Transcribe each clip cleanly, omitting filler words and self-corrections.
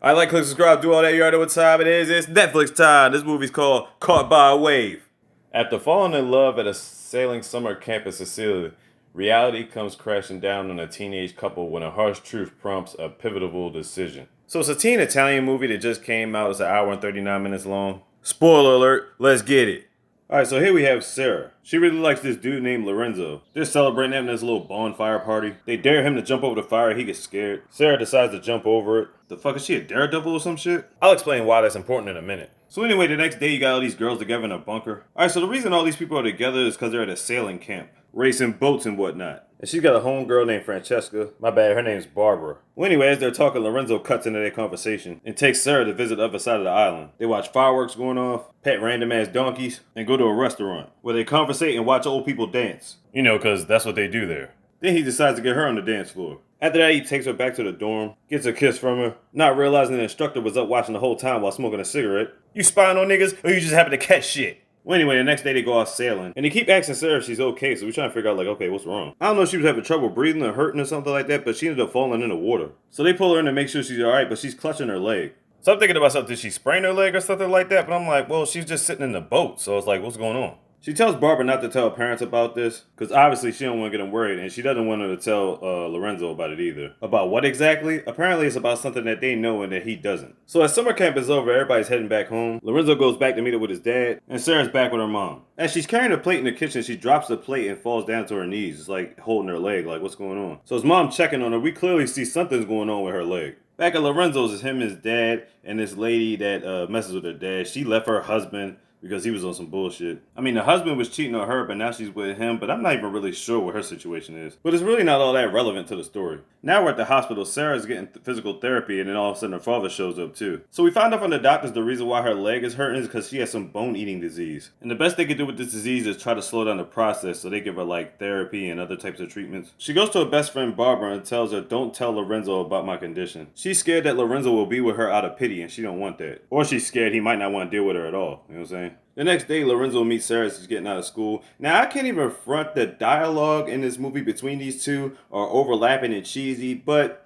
I like, click, subscribe, do all that. You already know what time it is. It's Netflix time. This movie's called Caught by a Wave. After falling in love at a sailing summer camp in Sicily, reality comes crashing down on a teenage couple when a harsh truth prompts a pivotal decision. So it's a teen Italian movie that just came out. It's an hour and 39 minutes long. Spoiler alert, let's get it. Alright, so here we have Sarah. She really likes this dude named Lorenzo. They're celebrating having this little bonfire party. They dare him to jump over the fire, he gets scared. Sarah decides to jump over it. The fuck, is she a daredevil or some shit? I'll explain why that's important in a minute. So anyway, the next day you got all these girls together in a bunker. Alright, so the reason all these people are together is because they're at a sailing camp, racing boats and whatnot. And she's got a homegirl named Francesca. My bad, her name's Barbara. Well, anyway, as they're talking, Lorenzo cuts into their conversation and takes Sarah to visit the other side of the island. They watch fireworks going off, pet random ass donkeys, and go to a restaurant where they conversate and watch old people dance. You know, because that's what they do there. Then he decides to get her on the dance floor. After that, he takes her back to the dorm, gets a kiss from her, not realizing the instructor was up watching the whole time while smoking a cigarette. You spying on niggas, or you just happen to catch shit? Well, anyway, the next day they go out sailing, and they keep asking Sarah if she's okay, so we're trying to figure out, like, okay, what's wrong? I don't know if she was having trouble breathing or hurting or something like that, but she ended up falling in the water. So they pull her in to make sure she's alright, but she's clutching her leg. So I'm thinking about something, did she sprain her leg or something like that? But I'm like, well, she's just sitting in the boat, so it's like, what's going on? She tells Barbara not to tell her parents about this, because obviously she don't want to get them worried, and she doesn't want her to tell Lorenzo about it either. About what exactly? Apparently it's about something that they know and that he doesn't. So as summer camp is over, everybody's heading back home. Lorenzo goes back to meet up with his dad, and Sarah's back with her mom. As she's carrying a plate in the kitchen, she drops the plate and falls down to her knees. It's like holding her leg, like what's going on? So his mom checking on her, we clearly see something's going on with her leg. Back at Lorenzo's is him, his dad, and this lady that messes with her dad. She left her husband because he was on some bullshit. I mean, the husband was cheating on her, but now she's with him, but I'm not even really sure what her situation is. But it's really not all that relevant to the story. Now we're at the hospital. Sarah's getting physical therapy, and then all of a sudden her father shows up too. So we found out from the doctors the reason why her leg is hurting is because she has some bone-eating disease. And the best they can do with this disease is try to slow down the process, so they give her like therapy and other types of treatments. She goes to her best friend Barbara and tells her, don't tell Lorenzo about my condition. She's scared that Lorenzo will be with her out of pity, and she don't want that. Or she's scared he might not want to deal with her at all. You know what I'm saying? The next day, Lorenzo meets Sarah as she's getting out of school. Now, I can't even front the dialogue in this movie between these two are overlapping and cheesy, but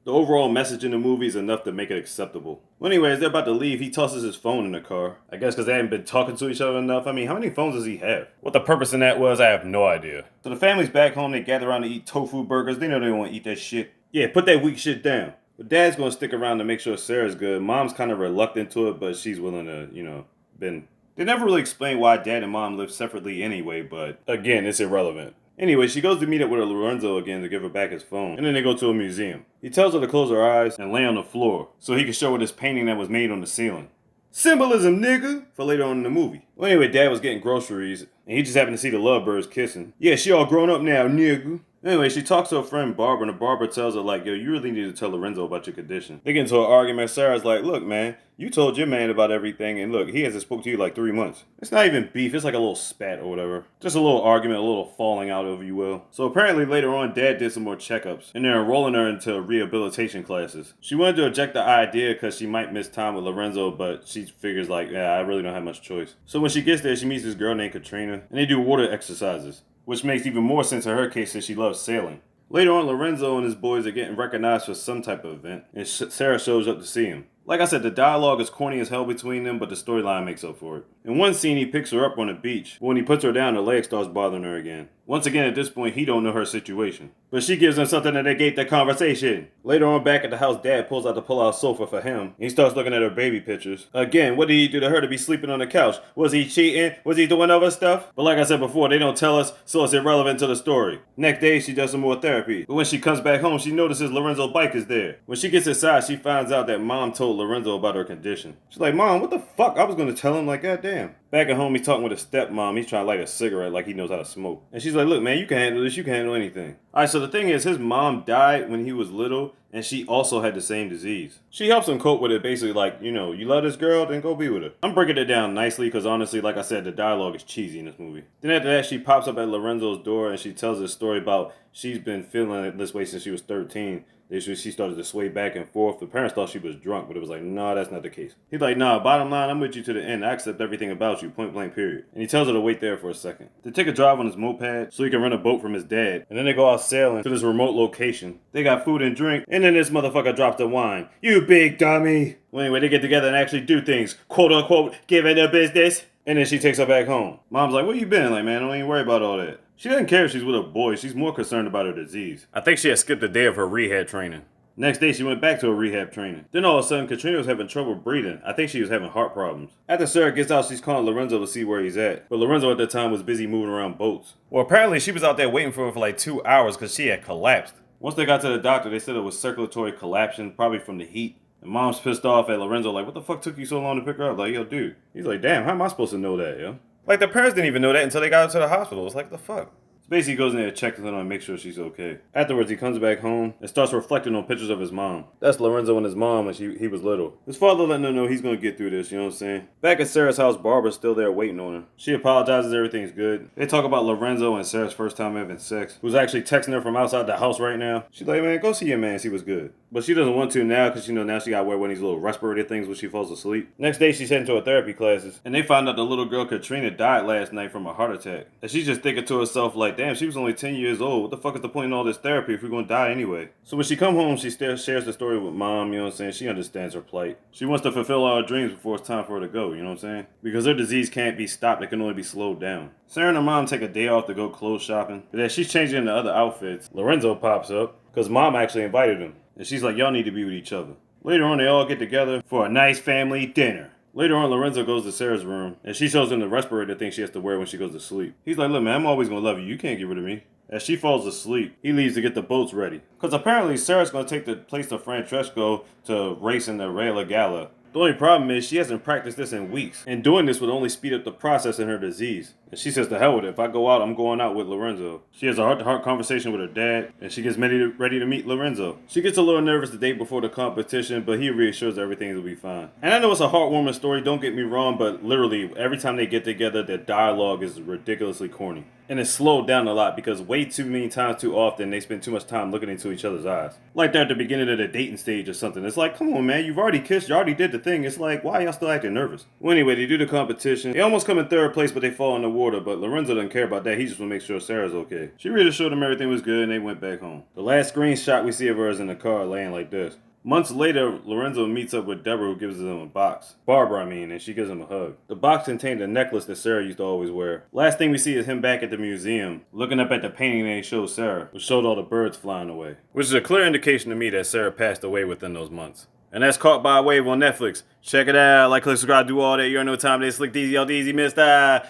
the overall message in the movie is enough to make it acceptable. Well, anyway, as they're about to leave, he tosses his phone in the car. I guess because they haven't been talking to each other enough. I mean, how many phones does he have? What the purpose in that was, I have no idea. So the family's back home. They gather around to eat tofu burgers. They know they don't want to eat that shit. Yeah, put that weak shit down. But Dad's going to stick around to make sure Sarah's good. Mom's kind of reluctant to it, but she's willing to, They never really explain why Dad and Mom live separately anyway, but again, it's irrelevant. Anyway, she goes to meet up with Lorenzo again to give her back his phone, and then they go to a museum. He tells her to close her eyes and lay on the floor so he can show her this painting that was made on the ceiling. Symbolism, nigga! For later on in the movie. Well, anyway, Dad was getting groceries, and he just happened to see the lovebirds kissing. Yeah, she all grown up now, nigga. Anyway, she talks to her friend Barbara, and Barbara tells her, like, yo, you really need to tell Lorenzo about your condition. They get into an argument. Sarah's like, look, man, you told your man about everything, and look, he hasn't spoke to you like 3 months. It's not even beef, it's like a little spat or whatever. Just a little argument, a little falling out, if you will. So apparently later on, Dad did some more checkups, and they're enrolling her into rehabilitation classes. She wanted to reject the idea because she might miss time with Lorenzo, but she figures like, yeah, I really don't have much choice. So when she gets there, she meets this girl named Katrina, and they do water exercises, which makes even more sense in her case since she loves sailing. Later on, Lorenzo and his boys are getting recognized for some type of event, and Sarah shows up to see him. Like I said, the dialogue is corny as hell between them, but the storyline makes up for it. In one scene, he picks her up on the beach, but when he puts her down, her leg starts bothering her again. Once again, at this point, he don't know her situation. But she gives him something to negate the conversation. Later on, back at the house, Dad pulls out the pull-out sofa for him, and he starts looking at her baby pictures. Again, what did he do to her to be sleeping on the couch? Was he cheating? Was he doing other stuff? But like I said before, they don't tell us, so it's irrelevant to the story. Next day, she does some more therapy. But when she comes back home, she notices Lorenzo's bike is there. When she gets inside, she finds out that Mom told Lorenzo about her condition. She's like, Mom, what the fuck? I was going to tell him, like, goddamn. Back at home, he's talking with his stepmom. He's trying to light a cigarette like he knows how to smoke. And she's like, look, man, you can handle this. You can handle anything. Alright, so the thing is, his mom died when he was little, and she also had the same disease. She helps him cope with it, basically like, you love this girl, then go be with her. I'm breaking it down nicely, because honestly, like I said, the dialogue is cheesy in this movie. Then after that, she pops up at Lorenzo's door, and she tells a story about she's been feeling this way since she was 13. She started to sway back and forth. The parents thought she was drunk, but it was like, nah, that's not the case. He's like, nah, bottom line, I'm with you to the end. I accept everything about you, point blank period. And he tells her to wait there for a second. They take a drive on his moped so he can rent a boat from his dad. And then they go out sailing to this remote location. They got food and drink, and then this motherfucker drops the wine. You big dummy! Well, anyway, they get together and actually do things, quote unquote, give it a business. And then she takes her back home. Mom's like, where you been? Like, man, don't even worry about all that. She doesn't care if she's with a boy. She's more concerned about her disease. I think she had skipped a day of her rehab training. Next day, she went back to her rehab training. Then all of a sudden, Katrina was having trouble breathing. I think she was having heart problems. After Sarah gets out, she's calling Lorenzo to see where he's at. But Lorenzo at the time was busy moving around boats. Well, apparently she was out there waiting for him for like 2 hours because she had collapsed. Once they got to the doctor, they said it was circulatory collapsion, probably from the heat. And Mom's pissed off at Lorenzo, like, what the fuck took you so long to pick her up? Like, yo, dude. He's like, damn, how am I supposed to know that, yo? Like, the parents didn't even know that until they got her to the hospital. It's like, the fuck? So basically, he goes in there and checks on her and makes sure she's okay. Afterwards, he comes back home and starts reflecting on pictures of his mom. That's Lorenzo and his mom when he was little. His father letting her know he's gonna get through this, you know what I'm saying? Back at Sarah's house, Barbara's still there waiting on her. She apologizes, everything's good. They talk about Lorenzo and Sarah's first time having sex, who's actually texting her from outside the house right now. She's like, man, go see your man, see what's good. But she doesn't want to now because, now she got to wear one of these little respirator things when she falls asleep. Next day, she's heading to her therapy classes. And they find out the little girl Katrina died last night from a heart attack. And she's just thinking to herself like, damn, she was only 10 years old. What the fuck is the point in all this therapy if we're going to die anyway? So when she come home, she still shares the story with Mom, you know what I'm saying? She understands her plight. She wants to fulfill all her dreams before it's time for her to go, you know what I'm saying? Because her disease can't be stopped. It can only be slowed down. Sarah and her mom take a day off to go clothes shopping. But as she's changing into other outfits, Lorenzo pops up because Mom actually invited him. And she's like, y'all need to be with each other. Later on, they all get together for a nice family dinner. Later on, Lorenzo goes to Sarah's room, and she shows him the respirator thing she has to wear when she goes to sleep. He's like, look, man, I'm always going to love you. You can't get rid of me. As she falls asleep, he leaves to get the boats ready. Because apparently, Sarah's going to take the place of Francesco to race in the Rally Gala. The only problem is she hasn't practiced this in weeks, and doing this would only speed up the process in her disease. And she says, to hell with it. If I go out, I'm going out with Lorenzo. She has a heart-to-heart conversation with her dad, and she gets ready to meet Lorenzo. She gets a little nervous the day before the competition, but he reassures her everything will be fine. And I know it's a heartwarming story, don't get me wrong, but literally, every time they get together, their dialogue is ridiculously corny. And it's slowed down a lot because way too many times too often they spend too much time looking into each other's eyes. Like they're at the beginning of the dating stage or something. It's like, come on, man, you've already kissed, you already did the thing. It's like, why y'all still acting nervous? Well, anyway, they do the competition. They almost come in third place, but they fall in the water. But Lorenzo doesn't care about that. He just want to make sure Sarah's okay. She reassured him everything was good and they went back home. The last screenshot we see of her is in the car laying like this. Months later, Lorenzo meets up with Deborah, who gives him a box. Barbara, and she gives him a hug. The box contained a necklace that Sarah used to always wear. Last thing we see is him back at the museum, looking up at the painting that he showed Sarah, which showed all the birds flying away. Which is a clear indication to me that Sarah passed away within those months. And that's Caught by a Wave on Netflix. Check it out. Like, click, subscribe, do all that. You already know what time it is. Slick DZ, all DZ, Mr.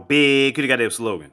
Big. Could have got that slogan.